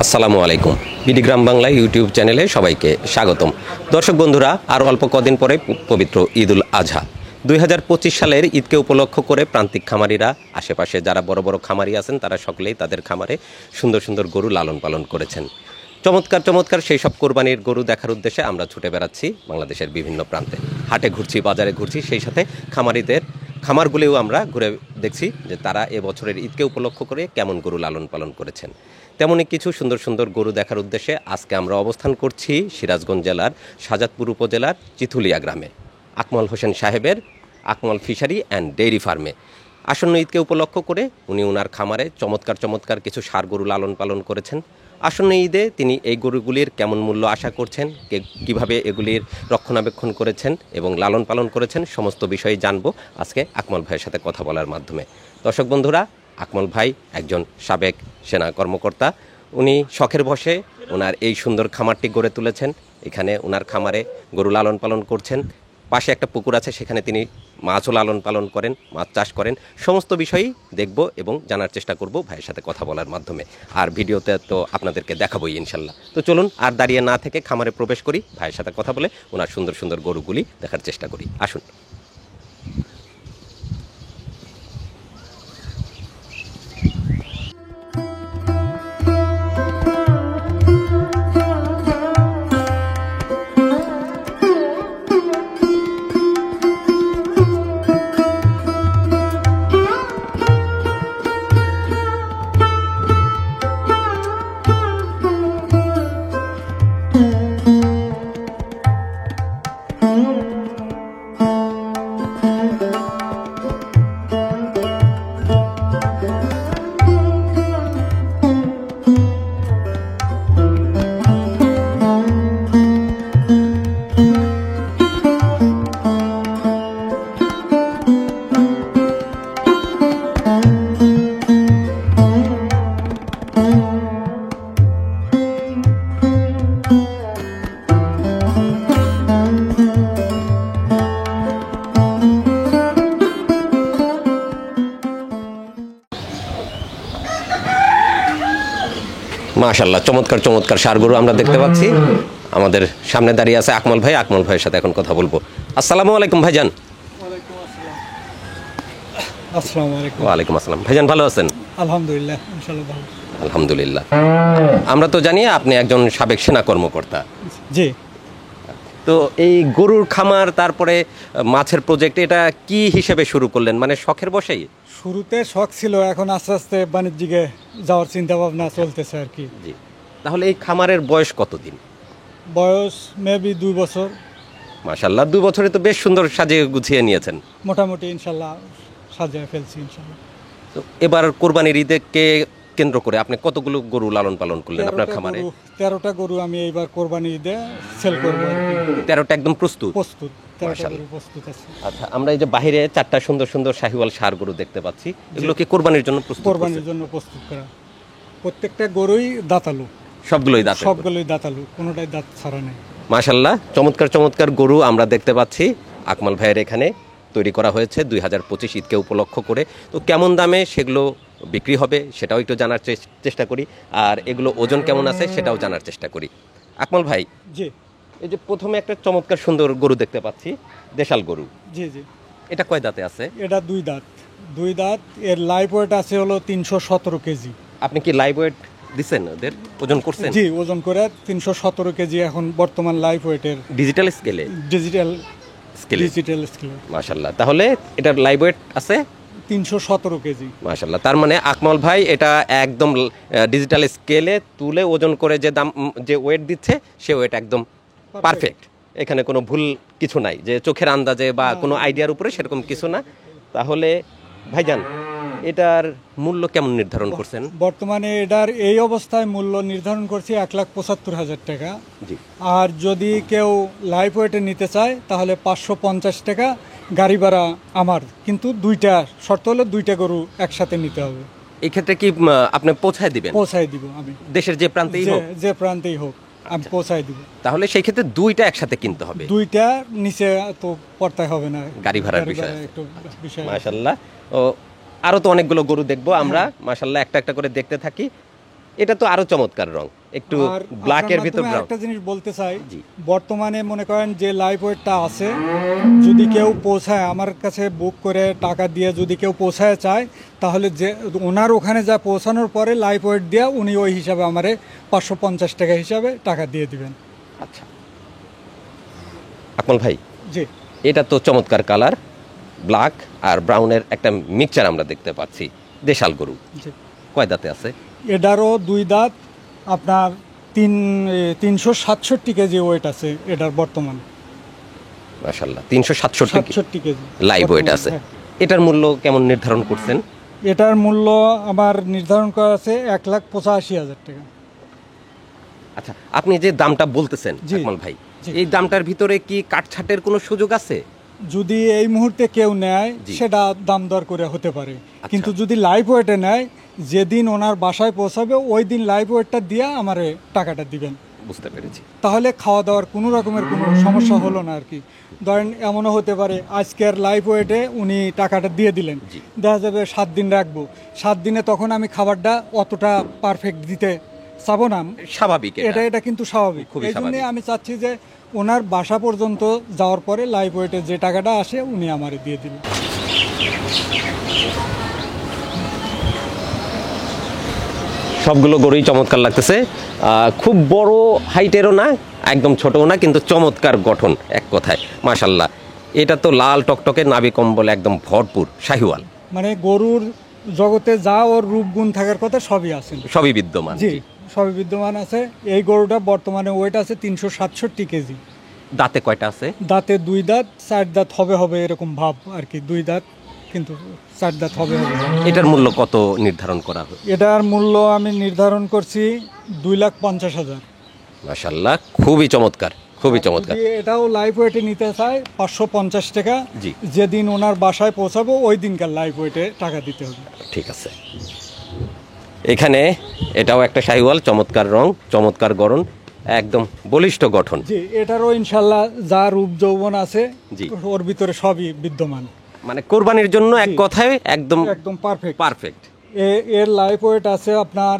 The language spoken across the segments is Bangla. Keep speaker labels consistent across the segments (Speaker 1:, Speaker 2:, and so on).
Speaker 1: আসসালামু আলাইকুম। বিডি গ্রাম বাংলা ইউটিউব চ্যানেলে সবাইকে স্বাগতম। দর্শক বন্ধুরা, আর অল্প কদিন পরে পবিত্র ঈদুল আজহা 2025 সালের ঈদকে উপলক্ষ করে প্রান্তিক খামারিরা, আশেপাশে যারা বড় বড় খামারি আছেন তারা সকলেই তাদের খামারে সুন্দর সুন্দর গরু লালন পালন করেছেন। চমৎকার চমৎকার সেই সব কোরবানির গরু দেখার উদ্দেশ্যে আমরা ছুটে বেড়াচ্ছি বাংলাদেশের বিভিন্ন প্রান্তে। হাটে ঘুরছি, বাজারে ঘুরছি, সেই সাথে খামারিদের খামারগুলিও আমরা ঘুরে দেখছি যে তারা এবছরের ঈদকে উপলক্ষ করে কেমন গরু লালন পালন করেছেন। তেমনই কিছু সুন্দর সুন্দর গরু দেখার উদ্দেশ্যে আজকে আমরা অবস্থান করছি সিরাজগঞ্জ জেলার শাহজাদপুর উপজেলার চিথুলিয়া গ্রামে আকমল হোসেন সাহেবের আকমল ফিশারি অ্যান্ড ডেইরি ফার্মে। আসন্ন ঈদকে উপলক্ষ করে উনি ওনার খামারে চমৎকার চমৎকার কিছু ষাঁড় গরু লালন পালন করেছেন। আসন্ন ঈদে তিনি এই গরুগুলির কেমন মূল্য আশা করছেন, কিভাবে এগুলির রক্ষণাবেক্ষণ করেছেন এবং লালন পালন করেছেন, সমস্ত বিষয়ে জানবো আজকে আকমল ভাইয়ের সাথে কথা বলার মাধ্যমে। দর্শক বন্ধুরা, আকমল ভাই একজন সাবেক সেনা কর্মকর্তা। উনি শখের বশে ওনার এই সুন্দর খামারটি গড়ে তুলেছেন। এখানে ওনার খামারে গরু লালন পালন করছেন। পাশে একটা পুকুর আছে, সেখানে তিনি মাছও লালন পালন করেন, মাছ চাষ করেন। সমস্ত বিষয়ই দেখব এবং জানার চেষ্টা করব ভাইয়ের সাথে কথা বলার মাধ্যমে। আর ভিডিওতে তো আপনাদেরকে দেখাবোই ইনশাল্লাহ। তো চলুন আর দাঁড়িয়ে না থেকে খামারে প্রবেশ করি, ভাইয়ের সাথে কথা বলে ওনার সুন্দর সুন্দর গরুগুলি দেখার চেষ্টা করি। আসুন। মাশাআল্লাহ, চমৎকার চমৎকার ষাঁড় গরু আমরা দেখতে পাচ্ছি। আমাদের সামনে দাঁড়িয়ে আছে আকমল ভাই। আকমল ভাইয়ের সাথে এখন কথা বলবো। আসসালামু আলাইকুম ভাইজান। ওয়ালাইকুম আসসালাম। ভাইজান ভালো আছেন?
Speaker 2: আলহামদুলিল্লাহ, ইনশাআল্লাহ ভালো।
Speaker 1: আলহামদুলিল্লাহ। আমরা তো জানি আপনি একজন সাবেক সেনা কর্মকর্তা।
Speaker 2: জি।
Speaker 1: তো এই গরুর খামার, তারপরে মাছের প্রজেক্ট, এটা কি হিসেবে শুরু করলেন? মানে শখের বশেই?
Speaker 2: শুরুতে শখ ছিল, এখন আস্তে আস্তে বাণিজ্যিকে যাওয়ার চিন্তা ভাবনা চলতেছে আর কি।
Speaker 1: জি। তাহলে এই খামারের বয়স কতদিন?
Speaker 2: বয়স মেবি 2 বছর।
Speaker 1: মাশাআল্লাহ, 2 বছরে তো বেশ সুন্দর সাজিয়ে গুছিয়ে নিয়েছেন।
Speaker 2: মোটামুটি ইনশাআল্লাহ সাজিয়ে ফেলছি ইনশাআল্লাহ।
Speaker 1: তো এবার কোরবানির ঈদকে কেন্দ্র করে আপনি কতগুলো গরু লালন পালন করলেন আপনার খামারে?
Speaker 2: 13টা গরু আমি এইবার কোরবানি ঈদে সেল করব।
Speaker 1: 13টা একদম প্রস্তুত?
Speaker 2: প্রস্তুত, 13টা গরু প্রস্তুত আছে।
Speaker 1: আচ্ছা, আমরা এই যে বাইরে 4টা সুন্দর সুন্দর শাহিওয়াল ষাঁড় গরু দেখতে পাচ্ছি, এগুলো কি কোরবানির জন্য প্রস্তুত?
Speaker 2: কোরবানির জন্য প্রস্তুত করা। প্রত্যেকটা গরুই দাঁতালু।
Speaker 1: সবগুলোই দাঁত?
Speaker 2: সবগুলোই দাঁতালু, কোনোটাই দাঁত ছাড়া নেই।
Speaker 1: মাশাআল্লাহ, চমৎকার চমৎকার গরু আমরা দেখতে পাচ্ছি আকমল ভাইয়ের এখানে তৈরি করা হয়েছে 2025 ঈদকে উপলক্ষ করে। তো কেমন দামে সেগুলো বিক্রি হবে সেটাও একটু জানার চেষ্টা করি, আর এগুলো ওজন কেমন আছে সেটাও জানার চেষ্টা করি। আকমল ভাই,
Speaker 2: জি।
Speaker 1: এই যে প্রথমে একটা চমৎকার সুন্দর গরু দেখতে পাচ্ছি, দেশাল গরু।
Speaker 2: জি জি।
Speaker 1: এটা কয় দাঁতে আছে?
Speaker 2: এটা 2 দাঁত। 2 দাঁত। এর লাইভ ওয়েট আছে হলো 317 কেজি।
Speaker 1: আপনি কি লাইভ ওয়েট দিচ্ছেন, ওদের ওজন করছেন?
Speaker 2: জি, ওজন করে 317 কেজি এখন বর্তমান লাইভ ওয়েটের।
Speaker 1: ডিজিটাল স্কেলে?
Speaker 2: ডিজিটাল
Speaker 1: স্কেলে।
Speaker 2: ডিজিটাল স্কেলে।
Speaker 1: মাশাআল্লাহ, তাহলে এটার লাইভ ওয়েট আছে
Speaker 2: 317 কেজি।
Speaker 1: মাশাআল্লাহ, তার মানে আকমল ভাই এটা একদম ডিজিটাল স্কেলে তুলে ওজন করে যে দাম, যে ওয়েট দিচ্ছে সে ওয়েট একদম পারফেক্ট। এখানে কোনো ভুল কিছু নাই, যে চোখের আন্দাজে বা কোনো আইডিয়ার উপরে সেরকম কিছু না। তাহলে ভাইজান, এটার মূল্য কেমন নির্ধারণ করছেন?
Speaker 2: বর্তমানে এটার এই অবস্থায় মূল্য নির্ধারণ করছি 1,75,000 টাকা।
Speaker 1: জি।
Speaker 2: আর যদি কেউ লাইভ ওয়েটে নিতে চায় তাহলে 550 টাকা গাড়ি ভাড়া আমার। কিন্তু দুইটা শর্ত হলো, 2টা গরু একসাথে নিতে হবে।
Speaker 1: এই ক্ষেত্রে কি আপনি পৌঁছায় দিবেন?
Speaker 2: পৌঁছায় দিব আমি,
Speaker 1: দেশের যে প্রান্তেই হোক?
Speaker 2: যে প্রান্তেই হোক আমি পৌঁছায় দিব।
Speaker 1: তাহলে সেই ক্ষেত্রে 2টা একসাথে কিনতে হবে?
Speaker 2: 2টা নিচে তো পড়তে হবে না,
Speaker 1: গাড়ি ভাড়ার বিষয়
Speaker 2: একটু বিষয়।
Speaker 1: মাশাআল্লাহ। ও আরো তো অনেকগুলো গরু দেখবো আমরা, মাশাআল্লাহ, একটা একটা করে দেখতে থাকি। এটা তো আরো চমৎকার রং, একটু
Speaker 2: আর
Speaker 1: ব্ল্যাকের
Speaker 2: আপনার
Speaker 1: ভিতর
Speaker 2: মাধ্যমে
Speaker 1: ব্রাউন।
Speaker 2: একটা জিনিস বলতে চাই,
Speaker 1: জি।
Speaker 2: বর্তমানে মনে করেন যে লাইভ ওয়েটটা আছে, যদি কেউ পৌঁছায় আমার কাছে বুক করে টাকা দিয়ে যদি কেউ পৌঁছায় চায়, তাহলে যে ওনার ওখানে যা পৌঁছানোর পরে লাইভ ওয়েট দিয়ে উনি ওই হিসাবে আমারে 550 টাকা হিসাবে টাকা দিয়ে দিবেন।
Speaker 1: আচ্ছা আকমল ভাই,
Speaker 2: জি।
Speaker 1: এটা তো চমৎকার কালার, ব্ল্যাক আর ব্রাউনের একটা মিক্সচার আমরা দেখতে পাচ্ছি। দেশাল গরু
Speaker 2: জি।
Speaker 1: কয় দাঁতে আছে?
Speaker 2: এটারও 2 দাঁত, আপনার 367 কেজি ওয়েট আছে এটার বর্তমান।
Speaker 1: মাশাআল্লাহ 367
Speaker 2: 67 কেজি
Speaker 1: লাইভ ওয়েট আছে।
Speaker 2: হ্যাঁ।
Speaker 1: এটার মূল্য কেমন নির্ধারণ করছেন?
Speaker 2: এটার মূল্য আমার নির্ধারণ করা আছে 1,85,000 টাকা।
Speaker 1: আচ্ছা, আপনি যে দামটা বলতেছেন
Speaker 2: জি।
Speaker 1: আকমল ভাই,
Speaker 2: জি।
Speaker 1: এই দামটার ভিতরে কি কাটছাটের কোনো সুযোগ আছে?
Speaker 2: যদি এই মুহূর্তে কেউ নেয়
Speaker 1: জি।
Speaker 2: সেটা দাম দর করে হতে পারে, কিন্তু যদি লাইভ ওয়েটে নেয়, যেদিন ওনার বাসায় পৌঁছাবে ওই দিন লাইভ ওয়েটটা দিয়ে আমারে টাকাটা দিবেন,
Speaker 1: বুঝতে পেরেছি।
Speaker 2: তাহলে খাওয়া দাওয়ার কোনো রকমের কোনো সমস্যা হলো না আর কি। ধরেন এমনও হতে পারে আজকের লাইভ ওয়েটে উনি টাকাটা দিয়ে দিলেন,
Speaker 1: জি।
Speaker 2: দেখা যাবে 7 দিন রাখবো, 7 দিনে তখন আমি খাবারটা অতটা পারফেক্ট দিতে চাবো না।
Speaker 1: স্বাভাবিক
Speaker 2: এটা এটা কিন্তু স্বাভাবিক।
Speaker 1: খুবই
Speaker 2: এই জন্যে
Speaker 1: স্বাভাবিক।
Speaker 2: আমি চাচ্ছি যে ওনার বাসা পর্যন্ত যাওয়ার পরে লাইভ ওয়েটে যে টাকাটা আসে উনি আমারে দিয়ে দিবেন।
Speaker 1: সবগুলো গরুই চমৎকার লাগতেছে। খুব বড় হাইটেরও না, একদম ছোটও না, কিন্তু চমৎকার গঠন এক কথায় মাশাআল্লাহ। এটা তো লাল টকটকে নাভি কম্বল একদম ভরপুর শাহিওয়াল,
Speaker 2: মানে গরুর জগতে যা ওর রূপগুণ থাকার কথা সবই আছে।
Speaker 1: সবই বিদ্যমান।
Speaker 2: জি, সবই বিদ্যমান আছে। এই গরুটা বর্তমানে ওয়েট আছে 367 কেজি।
Speaker 1: দাঁতে কয়টা আছে?
Speaker 2: দাঁতে 2 দাঁত, 4 দাঁত হবে এরকম ভাব আর কি। 2 দাঁত কিন্তু 4 দাঁত হবে।
Speaker 1: এটার মূল্য কত নির্ধারণ করা হয়?
Speaker 2: এটার মূল্য আমি নির্ধারণ করছি 2,50,000।
Speaker 1: মাশাআল্লাহ খুবই চমৎকার, খুবই চমৎকার।
Speaker 2: যদি এটাও লাইভ ওয়েটে নিতে চায় 550 টাকা।
Speaker 1: জি।
Speaker 2: যেদিন ওনার বাসায় পৌঁছাবো ওই দিনকার লাইভ ওয়েটে টাকা দিতে হবে।
Speaker 1: ঠিক আছে। এখানে এটাও একটা শাহিওয়াল, চমৎকার রং, চমৎকার গড়ন, একদম বলিষ্ঠ গঠন।
Speaker 2: জি, এটারও ইনশাল্লাহ যা রূপ যৌবন আছে
Speaker 1: জি।
Speaker 2: ওর ভিতরে সবই বিদ্যমান।
Speaker 1: মানে কোরবানির জন্য এক
Speaker 2: জি।
Speaker 1: কথায় একদম
Speaker 2: একদম পারফেক্ট।
Speaker 1: পারফেক্ট।
Speaker 2: এর লাইভ ওয়েট আছে আপনার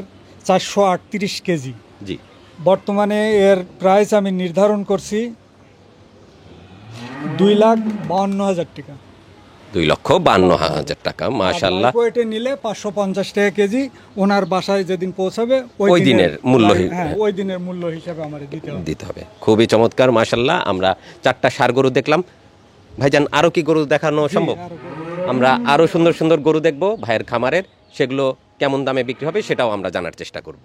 Speaker 2: 438 কেজি।
Speaker 1: জি।
Speaker 2: বর্তমানে এর প্রাইস আমি নির্ধারণ করছি 2,52,000 টাকা।
Speaker 1: 2,52,000 টাকা। মাশাআল্লাহ।
Speaker 2: লাইভ ওয়েটে নিলে 550 টাকা কেজি। ওনার বাসায় যেদিন পৌঁছাবে
Speaker 1: ওই দিনের মূল্য
Speaker 2: হ্যাঁ, ওই দিনের মূল্য হিসাবে আমার দিতে হবে।
Speaker 1: খুবই চমৎকার মাশাআল্লাহ। আমরা 4টা ষাঁড় গরু দেখলাম। ভাইজান আরো কি গরু দেখানো সম্ভব? আমরা আরো সুন্দর সুন্দর গরু দেখব ভাইয়ের খামারের, সেগুলো কেমন দামে বিক্রি হবে সেটাও আমরা জানার চেষ্টা করব।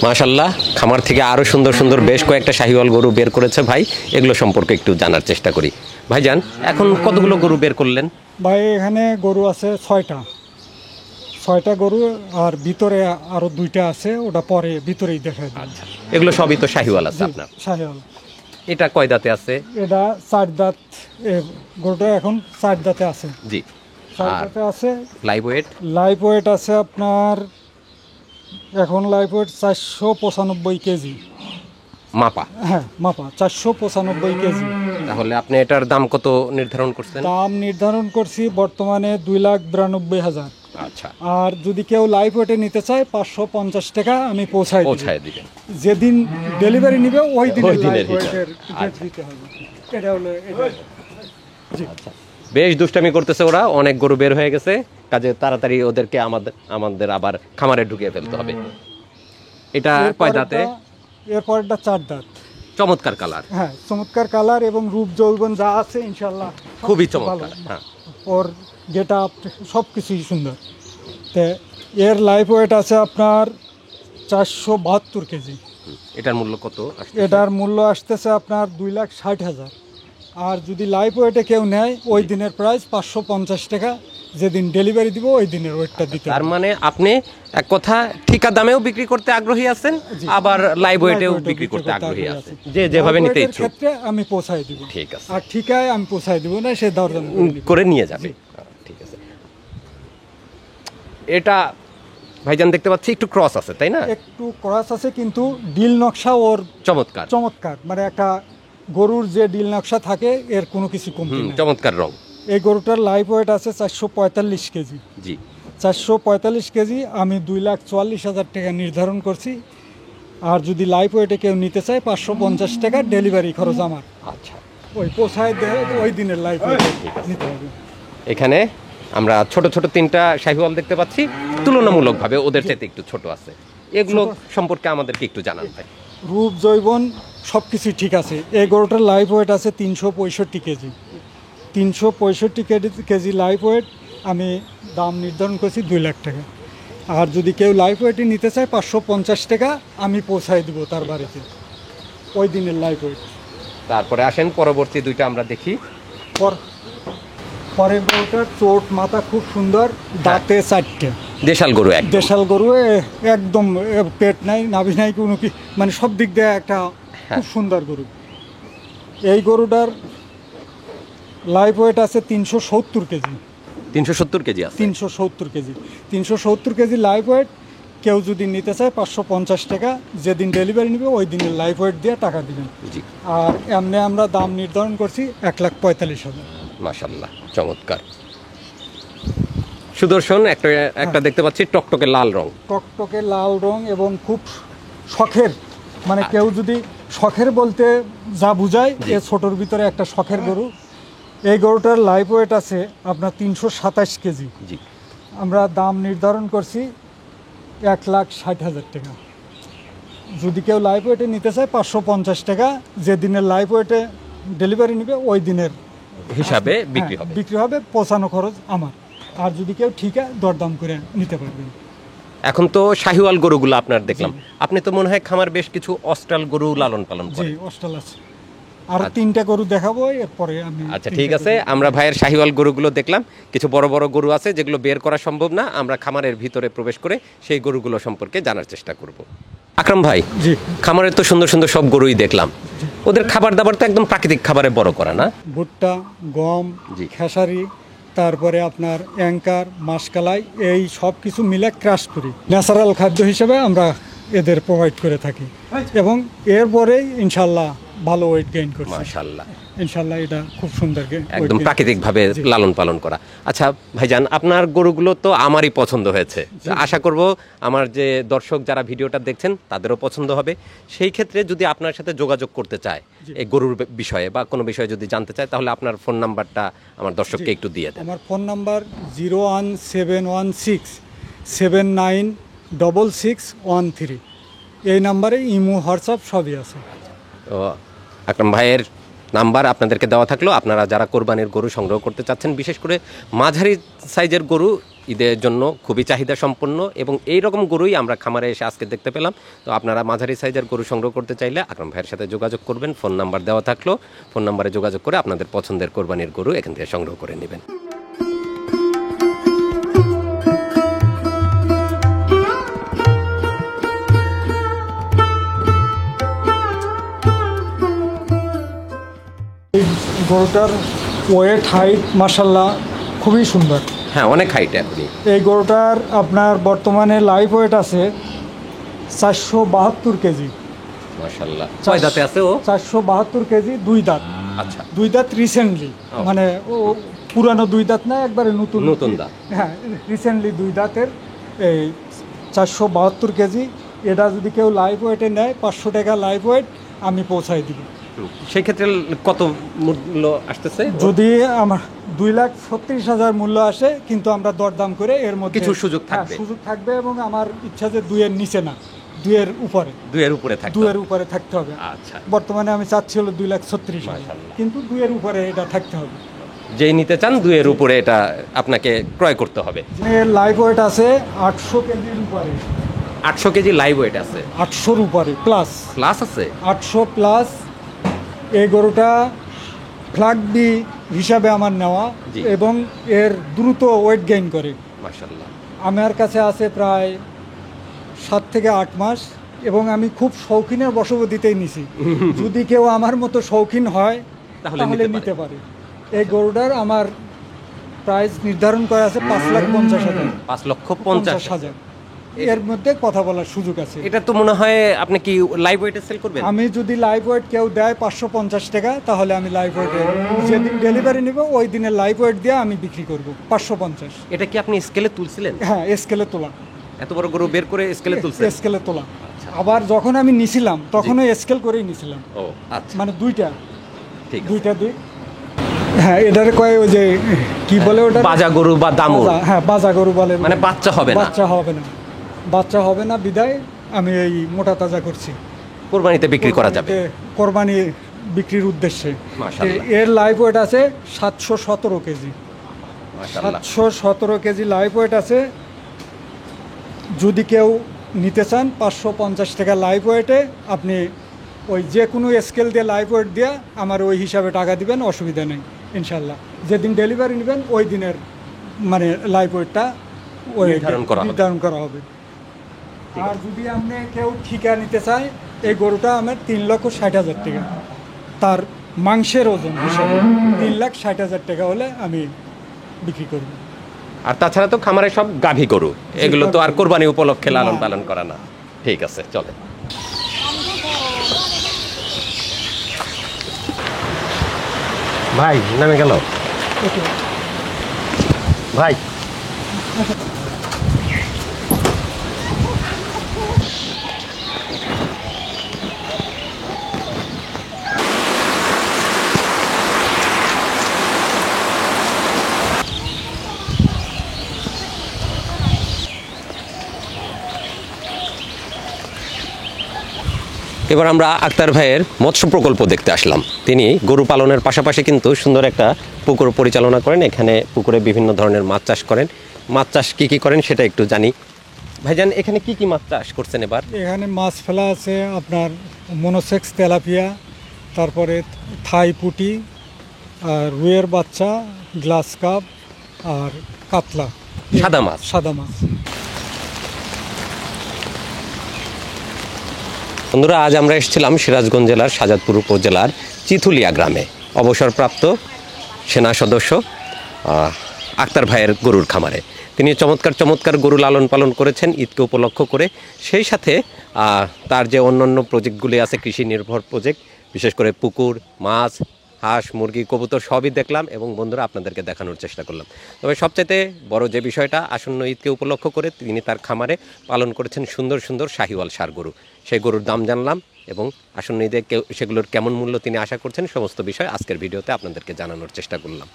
Speaker 1: মাশাআল্লাহ, খামার থেকে আরো সুন্দর সুন্দর বেশ কয়েকটা শাহিওয়াল গরু বের করেছে ভাই। এগুলো সম্পর্কে একটু জানার চেষ্টা করি। ভাইজান এখন কতগুলো গরু বের করলেন?
Speaker 2: ভাই এখানে গরু আছে 6টা গরু, আর ভিতরে আরো 2টা আছে, ওটা পরে ভিতরেই দেখা যায়।
Speaker 1: আচ্ছা, এগুলো সবই তো শাহিওয়াল আছে আপনার?
Speaker 2: শাহিওয়াল।
Speaker 1: এটা কয় দাঁতে আছে?
Speaker 2: এটা 4 দাঁত। গরুটা এখন 4 দাঁতে আছে।
Speaker 1: জি।
Speaker 2: 4
Speaker 1: আর
Speaker 2: দাঁতে আছে।
Speaker 1: Live weight?
Speaker 2: লাইভ ওয়েট আছে আপনার এখন লাইফ ওয়েট 495 কেজি।
Speaker 1: মাপা।
Speaker 2: হ্যাঁ মাপা 495 কেজি।
Speaker 1: তাহলে আপনি এটার দাম কত নির্ধারণ করছেন?
Speaker 2: দাম নির্ধারণ করছি বর্তমানে 2,92,000।
Speaker 1: আচ্ছা,
Speaker 2: আর যদি কেউ লাইফ ওয়েটে নিতে চায় 550 টাকা আমি পৌঁছাই
Speaker 1: দিবেন।
Speaker 2: যেদিন ডেলিভারি নিবে ওই দিন
Speaker 1: ওই দিনের
Speaker 2: লাইফ ওয়েটের
Speaker 1: হিসাব।
Speaker 2: টিকিট দিতে হবে। এটা হলো এটা। জি
Speaker 1: বেশ দুষ্টামি করতেছে ওরা, অনেক গরু বের হয়ে গেছে, কাজে তাড়াতাড়ি ওদেরকে আমাদের আবার খামারে ঢুকিয়ে ফেলতে হবে। এটা কয় দাঁতে?
Speaker 2: এরপরটা 4 দাঁত।
Speaker 1: চমৎকার কালার।
Speaker 2: হ্যাঁ চমৎকার কালার এবং রূপ যৌবন যা আছে ইনশাল্লাহ
Speaker 1: খুবই
Speaker 2: সব ভালো।
Speaker 1: চমৎকার। হ্যাঁ,
Speaker 2: ওর গেট আপ সব কিছুই সুন্দর। তো এর লাইফ ওয়েট আছে আপনার 472 কেজি।
Speaker 1: এটার মূল্য কত আসছে?
Speaker 2: এটার মূল্য আসতেছে আপনার 2,60,000। আর যদি লাইফ ওয়েটে কেউ নেয় ওই দিনের প্রাইস 550 টাকা। যেদিন ডেলিভারি দিব ওই দিনের ওয়েটটা দিতে
Speaker 1: তার
Speaker 2: হবে।
Speaker 1: মানে আপনি এক কথা ঠিকা দামেও বিক্রি করতে আগ্রহী আছেন,
Speaker 2: জি।
Speaker 1: আবার লাইভ ওয়েটেও
Speaker 2: লাইভ
Speaker 1: বিক্রি করতে আগ্রহী
Speaker 2: আছি।
Speaker 1: আছেন, যে যেভাবে
Speaker 2: লাইভ
Speaker 1: নিতে
Speaker 2: ওয়েটের
Speaker 1: ইচ্ছুক।
Speaker 2: ক্ষেত্রে আমি পৌঁছাই দিব।
Speaker 1: ঠিক আছে,
Speaker 2: আর ঠিকায় আমি পৌঁছাই দিব না, সে দরদাম
Speaker 1: করে নিয়ে যাবে। ঠিক আছে। এটা ভাইজান দেখতে পাচ্ছি একটু ক্রস আছে, তাই না?
Speaker 2: একটু ক্রস আছে কিন্তু ডিল নকশা ওর
Speaker 1: চমৎকার।
Speaker 2: চমৎকার, মানে একটা গরুর যে ডিল নকশা থাকে এর কোনো কিছু কমতি নেই।
Speaker 1: চমৎকার রং।
Speaker 2: এই গরুটার লাইফ ওয়েট আছে 445 কেজি।
Speaker 1: জি।
Speaker 2: 445 কেজি আমি 2,44,000 টাকা নির্ধারণ করছি। আর যদি লাইফ ওয়েটে কেউ নিতে চায় 550 টাকা ডেলিভারি খরচ আমার।
Speaker 1: আচ্ছা,
Speaker 2: ওই পোষায় দেয় ওই দিনের লাইফ ওয়েট নিতে হবে।
Speaker 1: এখানে আমরা ছোট ছোট 3টা শাহিওয়াল দেখতে পাচ্ছি, তুলনামূলকভাবে ওদের চাইতে একটু ছোট আছে। এগুলো সম্পর্কে আমাদেরকে একটু জানান ভাই।
Speaker 2: রূপ জৈবন সব কিছুই ঠিক আছে। এই গরুটার লাইফ ওয়েট আছে 365 কেজি। 365 কেজি লাইফ ওয়েট আমি দাম নির্ধারণ করছি 2 লাখ টাকা। আর যদি কেউ লাইফ ওয়েটে নিতে চায় 550 টাকা আমি পৌঁছাই দিব তার বাড়িতে ওই দিনের লাইফ ওয়েট।
Speaker 1: তারপরে আসেন পরবর্তী 2টা আমরা দেখি।
Speaker 2: পরের গরুটার চোট মাথা খুব সুন্দর, দাঁতে 4টে।
Speaker 1: দেশাল গরু এক।
Speaker 2: দেশাল গরু একদম পেট নাই, নাভি নাই, কোনো কি মানে সব দিক দিয়ে একটা খুব সুন্দর গরু। এই গরুটার লাইফ ওয়েট আছে 370 কেজি।
Speaker 1: 370 কেজি আছে।
Speaker 2: 370 কেজি। 370 KG life wait. কেউ যদি নিতে চায় 550 টাকা, যেদিন ডেলিভারি নেবে ওই দিনের লাইফ ওয়েট দিয়ে টাকা দিবেন।
Speaker 1: জি।
Speaker 2: আর এমনি আমরা দাম নির্ধারণ করছি 1,45,000।
Speaker 1: মাশাআল্লাহ, চমৎকার। সুদর্শন একটা দেখতে পাচ্ছি টকটকে লাল রং।
Speaker 2: টকটকে লাল রং এবং খুব শখের, মানে কেউ যদি শখের বলতে যা বুঝায় এ ছোটোর ভিতরে একটা শখের গরু। এই গরুটার লাইফ ওয়েট আছে আপনার 327 কেজি।
Speaker 1: জি।
Speaker 2: আমরা দাম নির্ধারণ করছি 1,60,000 টাকা। যদি কেউ লাইফ ওয়েটে নিতে চায় 550 টাকা, যে দিনের লাইফ ওয়েটে ডেলিভারি নেবে ওই দিনের
Speaker 1: হিসাবে বিক্রি হবে।
Speaker 2: বিক্রি হবে, পৌঁছানো খরচ আমার। আর যদি কেউ ঠিকা দরদাম করে নিতে পারবেন।
Speaker 1: এখন তো শাহিওয়াল গরুগুলো আপনার দেখলাম, আপনি তো মনে হয় খামার বেশ কিছু অস্ট্রাল গরু লালন পালন
Speaker 2: জি
Speaker 1: করেন।
Speaker 2: অস্ট্রাল আছে, আরো 3টা গরু দেখাবো এরপরে আমি।
Speaker 1: আচ্ছা ঠিক আছে, আমরা ভাইয়ের শাহিওয়াল গরুগুলো দেখলাম। কিছু বড় বড় গরু আছে যেগুলো বের করা সম্ভব না, আমরা খামারের ভিতরে প্রবেশ করে সেই গরুগুলো সম্পর্কে জানার চেষ্টা করব। আকরাম ভাই,
Speaker 2: জি
Speaker 1: খামারের তো সুন্দর সুন্দর সব গরুই দেখলাম, ওদের খাবার দাবার তো একদম প্রাকৃতিক খাবারে বড় করা না?
Speaker 2: ভুট্টা, গম,
Speaker 1: জি।
Speaker 2: খেসারি, তারপরে আপনার অ্যাঙ্কার, মাসকালাই, এই সব কিছু মিলে ক্রাশ করি ন্যাচারাল খাদ্য হিসেবে আমরা এদের প্রোভাইড করে থাকি। এবং এরপরেই ইনশাল্লাহ ভালো ওয়েট গেইন করছি।
Speaker 1: মাশাআল্লাহ,
Speaker 2: ইনশাল্লাহ এটা খুব সুন্দর
Speaker 1: একদম প্রাকৃতিকভাবে লালন পালন করা। আচ্ছা ভাইজান, আপনার গরুগুলো তো আমারই পছন্দ হয়েছে, আশা করব আমার যে দর্শক যারা ভিডিওটা দেখছেন তাদেরও পছন্দ হবে। সেই ক্ষেত্রে যদি আপনার সাথে যোগাযোগ করতে চায় এই গরুর বিষয়ে বা কোনো বিষয়ে যদি জানতে চায়, তাহলে আপনার ফোন নাম্বারটা আমার দর্শককে একটু দিয়ে দেন।
Speaker 2: আমার ফোন নাম্বার 01716 796613। এই নাম্বারে ইমো, হোয়াটসঅ্যাপ সবই আছে।
Speaker 1: তো আকরাম ভাইয়ের নাম্বার আপনাদেরকে দেওয়া থাকলো। আপনারা যারা কোরবানির গরু সংগ্রহ করতে চাচ্ছেন, বিশেষ করে মাঝারি সাইজের গরু ঈদের জন্য খুবই চাহিদা সম্পন্ন, এবং এই রকম গরুই আমরা খামারে এসে আজকে দেখতে পেলাম। তো আপনারা মাঝারি সাইজের গরু সংগ্রহ করতে চাইলে আকরাম ভাইয়ের সাথে যোগাযোগ করবেন। ফোন নাম্বার দেওয়া থাকলো, ফোন নাম্বারে যোগাযোগ করে আপনাদের পছন্দের কোরবানির গরু এখান থেকে সংগ্রহ করে নেবেন।
Speaker 2: গরুটার ওয়েট হাইট মাশাল্লাহ খুবই সুন্দর।
Speaker 1: হ্যাঁ, অনেক হাইট এখনই।
Speaker 2: এই গরুটার আপনার বর্তমানে লাইফ ওয়েট আছে 472 কেজি।
Speaker 1: মাশাআল্লাহ। কয় দাঁতে আছে ও?
Speaker 2: 472 কেজি, 2 দাঁত।
Speaker 1: আচ্ছা,
Speaker 2: 2 দাঁত রিসেন্টলি, মানে ও পুরানো 2 দাঁত না, একবারে নতুন
Speaker 1: নতুন দাঁত।
Speaker 2: হ্যাঁ, রিসেন্টলি 2 দাঁতের, এই 472 কেজি। এটা যদি কেউ লাইভ ওয়েটে নেয় 500 টাকা লাইভ ওয়েট আমি পৌঁছাই দিব।
Speaker 1: সেই ক্ষেত্রে কত মূল্য আসতেছে?
Speaker 2: যদি আমার 2,36,000 মূল্য আসে, কিন্তু আমরা দরদাম করে এর মধ্যে
Speaker 1: কিছু সুযোগ থাকবে।
Speaker 2: সুযোগ থাকবে, এবং আমার ইচ্ছা যে 2 এর নিচে না, 2 এর উপরে,
Speaker 1: 2 এর উপরে থাকবে।
Speaker 2: 2 এর উপরে থাকতে হবে।
Speaker 1: আচ্ছা,
Speaker 2: বর্তমানে আমি চাচ্ছি হলো 2,36,000,
Speaker 1: মাশাআল্লাহ।
Speaker 2: কিন্তু 2 এর উপরে এটা থাকতে হবে।
Speaker 1: যেই নিতে চান 2 এর উপরে এটা আপনাকে ক্রয় করতে হবে।
Speaker 2: এর লাইভ ওয়েট আছে 800 কেজির উপরে,
Speaker 1: 800 কেজি লাইভ ওয়েট আছে,
Speaker 2: 800-র উপরে প্লাস,
Speaker 1: প্লাস আছে।
Speaker 2: 800 প্লাস। এই গরুটা ফ্ল্যাগ বি হিসাবে আমার নেওয়া,
Speaker 1: জি।
Speaker 2: এবং এর দ্রুত ওয়েট গেইন করে।
Speaker 1: মাশাআল্লাহ।
Speaker 2: আমার কাছে আছে প্রায় 7 থেকে 8 মাস, এবং আমি খুব শৌখিনের বশবর্তীতেই নিছি। যদি কেউ আমার মতো শৌখিন হয়
Speaker 1: তাহলে
Speaker 2: তাহলে
Speaker 1: নিতে
Speaker 2: নিতে পারে। এই গরুটার আমার প্রাইস নির্ধারণ করা আছে 5,50,000।
Speaker 1: 5,50,000।
Speaker 2: এর মধ্যে কথা বলার সুযোগ আছে।
Speaker 1: এটা তো মনে হয় আপনি কি লাইভ ওয়েটে সেল করবেন?
Speaker 2: আমি যদি লাইভ ওয়েট কেউ দেয় 550 টাকা, তাহলে আমি লাইভ ওয়েটে যেদিন ডেলিভারি নিব ওই দিনের লাইভ ওয়েট দিয়ে আমি বিক্রি করব 550।
Speaker 1: এটা কি আপনি স্কেলে তুলছিলেন?
Speaker 2: হ্যাঁ, স্কেলে তোলা,
Speaker 1: এত বড় গরু বের করে স্কেলে তুলছেন?
Speaker 2: স্কেলে তোলা। আবার যখন আমি নিছিলাম তখনও স্কেল করেই নিছিলাম,
Speaker 1: ও আচ্ছা,
Speaker 2: মানে দুইটা
Speaker 1: ঠিক আছে।
Speaker 2: দুইটা দিক। হ্যাঁ, এটারে কয় ওই যে কি বলে ওটা,
Speaker 1: বাজা গরু বা দামুর,
Speaker 2: হ্যাঁ বাজা গরু বলে।
Speaker 1: মানে বাচ্চা হবে না।
Speaker 2: বাচ্চা হবে না, বাচ্চা হবে না বিদায় আমি এই মোটা তাজা করছি।
Speaker 1: কুরবানিতে বিক্রি করা যাবে।
Speaker 2: কোরবানি বিক্রির উদ্দেশ্যে।
Speaker 1: মাশাআল্লাহ।
Speaker 2: এর লাইভ ওয়েট আছে 717 কেজি,
Speaker 1: মাশাআল্লাহ।
Speaker 2: 717 কেজি লাইভ ওয়েট আছে। যদি কেউ নিতে চান 550 টাকা লাইভ ওয়েটে, আপনি ওই যে কোনো স্কেল দিয়ে লাইভ ওয়েট দিয়ে আমার ওই হিসাবে টাকা দিবেন, অসুবিধা নেই ইনশাল্লাহ। যেদিন ডেলিভারি নেবেন ওই দিনের মানে লাইভ ওয়েটটা নির্ধারণ করা হবে। আর যদি আপনি কেউ ঠিকা নিতে চায়, এই গরুটা আমার 3,60,000 টাকা, তার মাংসের ওজন হিসাবে 3,60,000 টাকা হলে আমি বিক্রি করব।
Speaker 1: আর তাছাড়া তো খামারে সব গাভী গরু, এগুলো তো আর কোরবানি উপলক্ষে লালন পালন করা না। ঠিক আছে, চলে। ভাই নামে গেল ভাই। এবার আমরা আক্তার ভাইয়ের মৎস্য প্রকল্প দেখতে আসলাম। তিনি গরু পালনের পাশাপাশি কিন্তু সুন্দর একটা পুকুর পরিচালনা করেন। এখানে পুকুরে বিভিন্ন ধরনের মাছ চাষ করেন। মাছ চাষ কী করেন সেটা একটু জানি। ভাইজান, এখানে কি মাছ চাষ করছেন এবার?
Speaker 2: এখানে মাছ ফেলা আছে আপনার মনোসেক্স তেলাপিয়া, তারপরে থাই পুটি, আর রুইয়ের বাচ্চা, গ্লাস কাপ, আর কাতলা,
Speaker 1: সাদা মাছ।
Speaker 2: সাদা মাছ।
Speaker 1: বন্ধুরা, আজ আমরা এসেছিলাম সিরাজগঞ্জ জেলার শাহজাদপুর উপজেলার চিথুলিয়া গ্রামে অবসরপ্রাপ্ত সেনা সদস্য আক্তার ভাইয়ের গরুর খামারে। তিনি চমৎকার গরু লালন পালন করেছেন ঈদকে উপলক্ষ করে। সেই সাথে তার যে অন্যান্য প্রজেক্টগুলি আছে, কৃষি নির্ভর প্রজেক্ট, বিশেষ করে পুকুর, মাছ, হাঁস, মুরগি, কবুতর সবই দেখলাম এবং বন্ধুরা আপনাদেরকে দেখানোর চেষ্টা করলাম। তবে সবচাইতে বড় যে বিষয়টা, আসন্ন ঈদকে উপলক্ষ করে তিনি তার খামারে পালন করেছেন সুন্দর শাহিওয়াল ষাঁড় গরু। সেই গরুর দাম জানলাম এবং আসন্ন ঈদে সেগুলোর কেমন মূল্য তিনি আশা করছেন সমস্ত বিষয় আজকের ভিডিওতে আপনাদেরকে জানানোর চেষ্টা করলাম।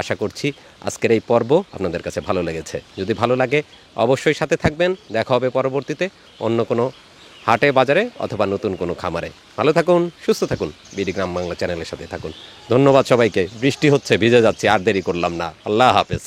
Speaker 1: আশা করছি আজকের এই পর্ব আপনাদের কাছে ভালো লেগেছে। যদি ভালো লাগে অবশ্যই সাথে থাকবেন। দেখা হবে পরবর্তীতে অন্য কোনো হাটে, বাজারে অথবা নতুন কোনো খামারে। ভালো থাকুন, সুস্থ থাকুন, বিডি গ্রাম বাংলা চ্যানেলের সাথে থাকুন। ধন্যবাদ সবাইকে। বৃষ্টি হচ্ছে, ভিজে যাচ্ছি, আর দেরি করলাম না। আল্লাহ হাফেজ।